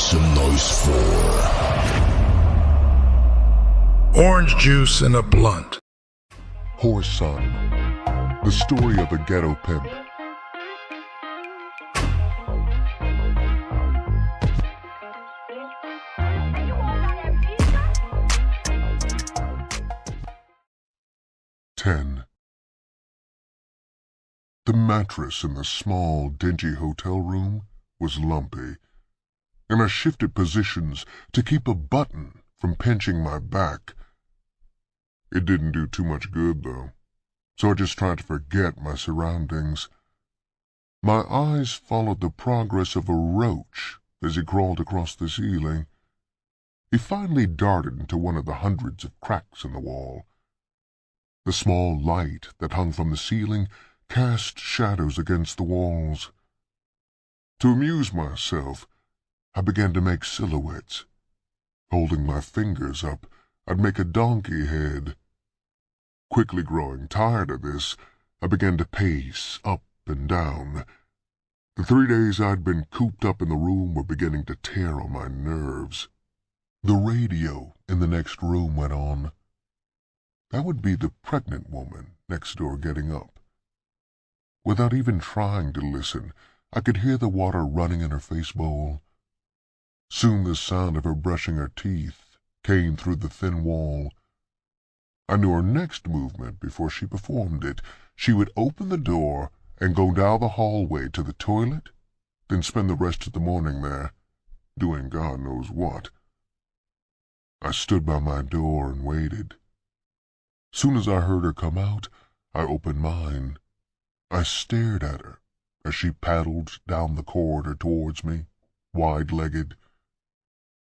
some noise for Orange Juice and a Blunt. Whoreson, the story of a ghetto pimp. The mattress in the small, dingy hotel room was lumpy, and I shifted positions to keep a button from pinching my back. It didn't do too much good, though, so I just tried to forget my surroundings. My eyes followed the progress of a roach as he crawled across the ceiling. He finally darted into one of the hundreds of cracks in the wall. The small light that hung from the ceiling cast shadows against the walls. To amuse myself, I began to make silhouettes. Holding my fingers up, I'd make a donkey head. Quickly growing tired of this, I began to pace up and down. The 3 days I'd been cooped up in the room were beginning to tear on my nerves. The radio in the next room went on. That would be the pregnant woman next door getting up. Without even trying to listen, I could hear the water running in her face bowl. Soon the sound of her brushing her teeth came through the thin wall. I knew her next movement before she performed it. She would open the door and go down the hallway to the toilet, then spend the rest of the morning there, doing God knows what. I stood by my door and waited. Soon as I heard her come out, I opened mine. I stared at her as she paddled down the corridor towards me, wide-legged.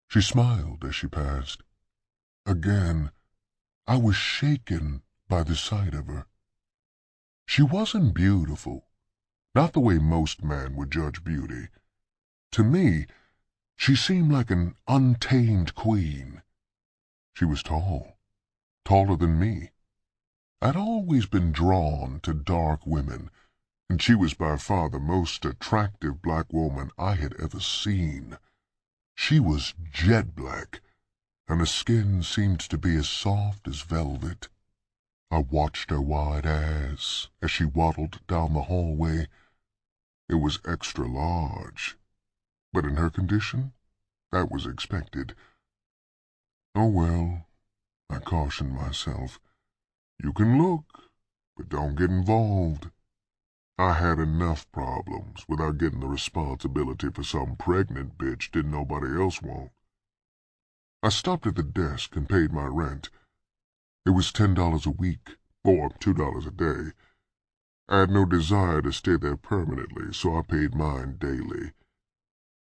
She smiled as she passed. Again, I was shaken by the sight of her. She wasn't beautiful, not the way most men would judge beauty. To me, she seemed like an untamed queen. She was tall, taller than me. I'd always been drawn to dark women, and she was by far the most attractive black woman I had ever seen. She was jet black, and her skin seemed to be as soft as velvet. I watched her wide ass as she waddled down the hallway. It was extra large, but in her condition, that was expected. Oh well, I cautioned myself. You can look, but don't get involved. I had enough problems without getting the responsibility for some pregnant bitch didn't nobody else want. I stopped at the desk and paid my rent. It was $10 a week, or $2 a day. I had no desire to stay there permanently, so I paid mine daily.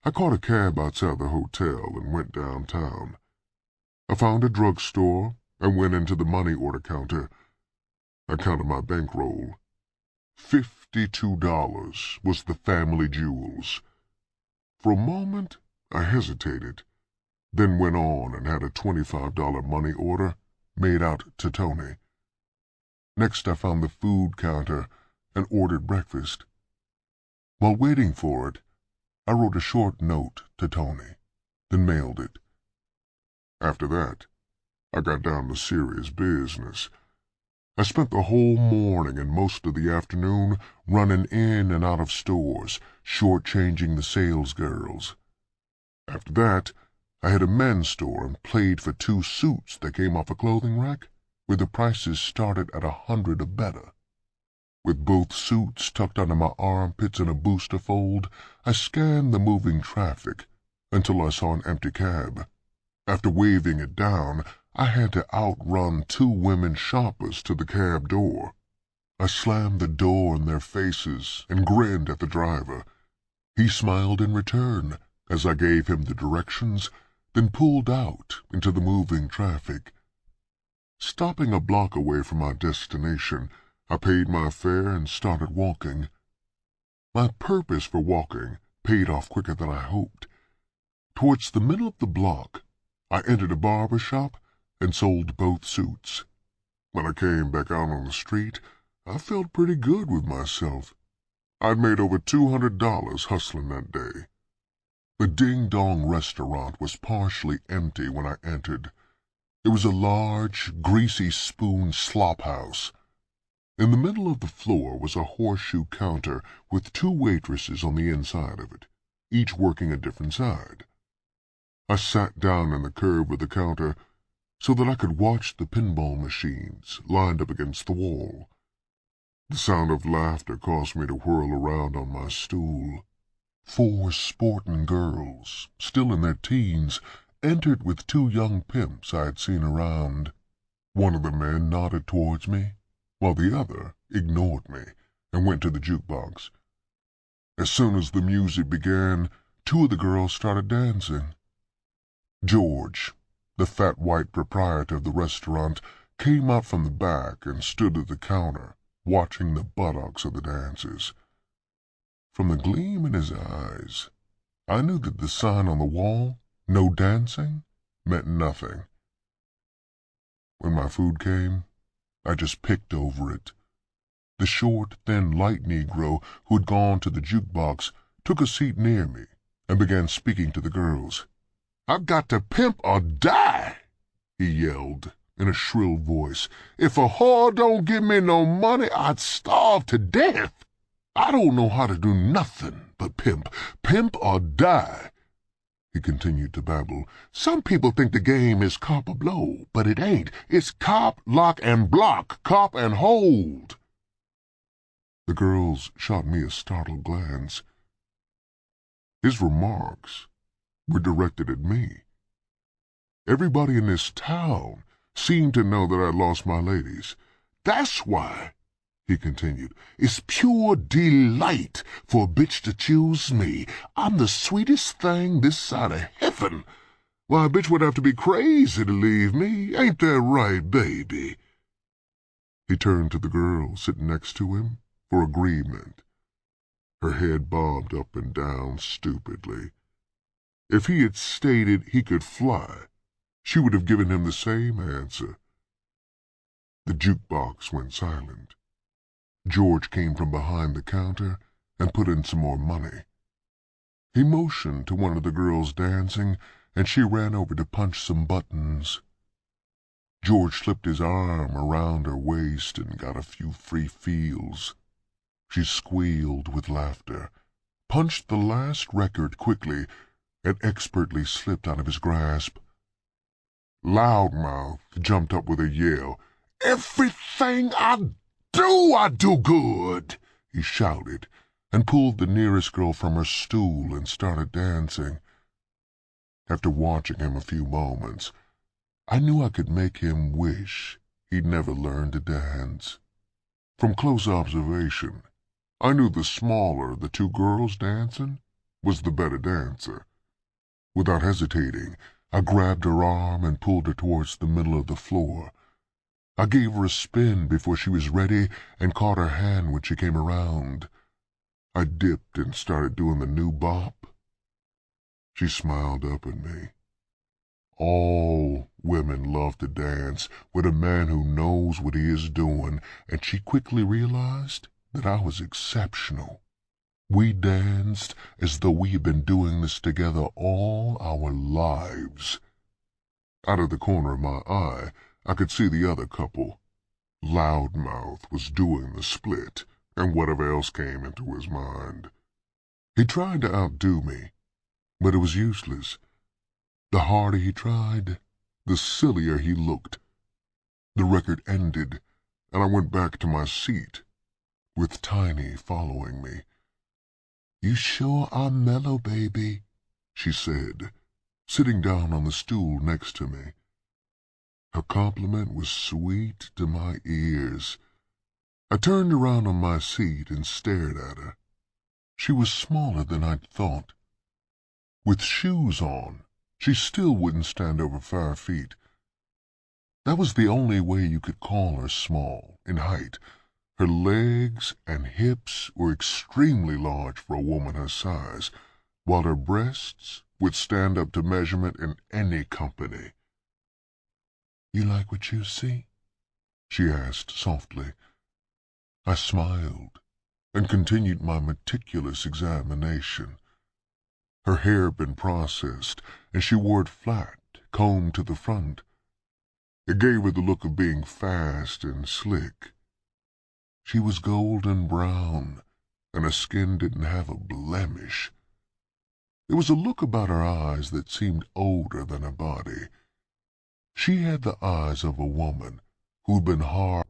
I caught a cab outside the hotel and went downtown. I found a drugstore and went into the money order counter. I counted my bankroll. $52 was the family jewels. For a moment, I hesitated, then went on and had a $25 money order made out to Tony. Next, I found the food counter and ordered breakfast. While waiting for it, I wrote a short note to Tony, then mailed it. After that, I got down to serious business. I spent the whole morning and most of the afternoon running in and out of stores, shortchanging the sales girls. After that, I had a men's store and played for 2 suits that came off a clothing rack, where the prices started at $100 or better. With both suits tucked under my armpits in a booster fold, I scanned the moving traffic until I saw an empty cab. After waving it down, I had to outrun 2 women shoppers to the cab door. I slammed the door in their faces and grinned at the driver. He smiled in return as I gave him the directions, then pulled out into the moving traffic. Stopping a block away from my destination, I paid my fare and started walking. My purpose for walking paid off quicker than I hoped. Towards the middle of the block, I entered a barber shop and sold both suits. When I came back out on the street, I felt pretty good with myself. I'd made over $200 hustling that day. The ding-dong restaurant was partially empty when I entered. It was a large, greasy spoon slop house. In the middle of the floor was a horseshoe counter with 2 waitresses on the inside of it, each working a different side. I sat down in the curve of the counter so that I could watch the pinball machines lined up against the wall. The sound of laughter caused me to whirl around on my stool. 4 sporting girls, still in their teens, entered with 2 young pimps I had seen around. One of the men nodded towards me, while the other ignored me and went to the jukebox. As soon as the music began, 2 of the girls started dancing. George, the fat white proprietor of the restaurant, came out from the back and stood at the counter, watching the buttocks of the dancers. From the gleam in his eyes, I knew that the sign on the wall, "No dancing," meant nothing. When my food came, I just picked over it. The short, thin, light Negro who had gone to the jukebox took a seat near me and began speaking to the girls. "I've got to pimp or die," he yelled in a shrill voice. "If a whore don't give me no money, I'd starve to death. I don't know how to do nothing but pimp. Pimp or die." He continued to babble. "Some people think the game is cop or blow, but it ain't. It's cop, lock, and block, cop and hold." The girls shot me a startled glance. His remarks were directed at me. Everybody in this town seemed to know that I'd lost my ladies. "That's why," he continued, "it's pure delight for a bitch to choose me. I'm the sweetest thing this side of heaven. Why, a bitch would have to be crazy to leave me. Ain't that right, baby?" He turned to the girl sitting next to him for agreement. Her head bobbed up and down stupidly. If he had stated he could fly, she would have given him the same answer. The jukebox went silent. George came from behind the counter and put in some more money. He motioned to one of the girls dancing, and she ran over to punch some buttons. George slipped his arm around her waist and got a few free feels. She squealed with laughter, punched the last record quickly, and expertly slipped out of his grasp. Loudmouth jumped up with a yell. "Everything I do good," he shouted, and pulled the nearest girl from her stool and started dancing. After watching him a few moments, I knew I could make him wish he'd never learned to dance. From close observation, I knew the smaller of the 2 girls dancing was the better dancer. Without hesitating, I grabbed her arm and pulled her towards the middle of the floor. I gave her a spin before she was ready and caught her hand when she came around. I dipped and started doing the new bop. She smiled up at me. All women love to dance with a man who knows what he is doing, and she quickly realized that I was exceptional. We danced as though we had been doing this together all our lives. Out of the corner of my eye, I could see the other couple. Loudmouth was doing the split, and whatever else came into his mind. He tried to outdo me, but it was useless. The harder he tried, the sillier he looked. The record ended, and I went back to my seat, with Tiny following me. "You sure are mellow, baby," she said, sitting down on the stool next to me. Her compliment was sweet to my ears. I turned around on my seat and stared at her. She was smaller than I'd thought. With shoes on, she still wouldn't stand over 5 feet. That was the only way you could call her small in height. Her legs and hips were extremely large for a woman her size, while her breasts would stand up to measurement in any company. "You like what you see?" she asked softly. I smiled and continued my meticulous examination. Her hair had been processed, and she wore it flat, combed to the front. It gave her the look of being fast and slick. She was golden brown, and her skin didn't have a blemish. There was a look about her eyes that seemed older than her body. She had the eyes of a woman who'd been hard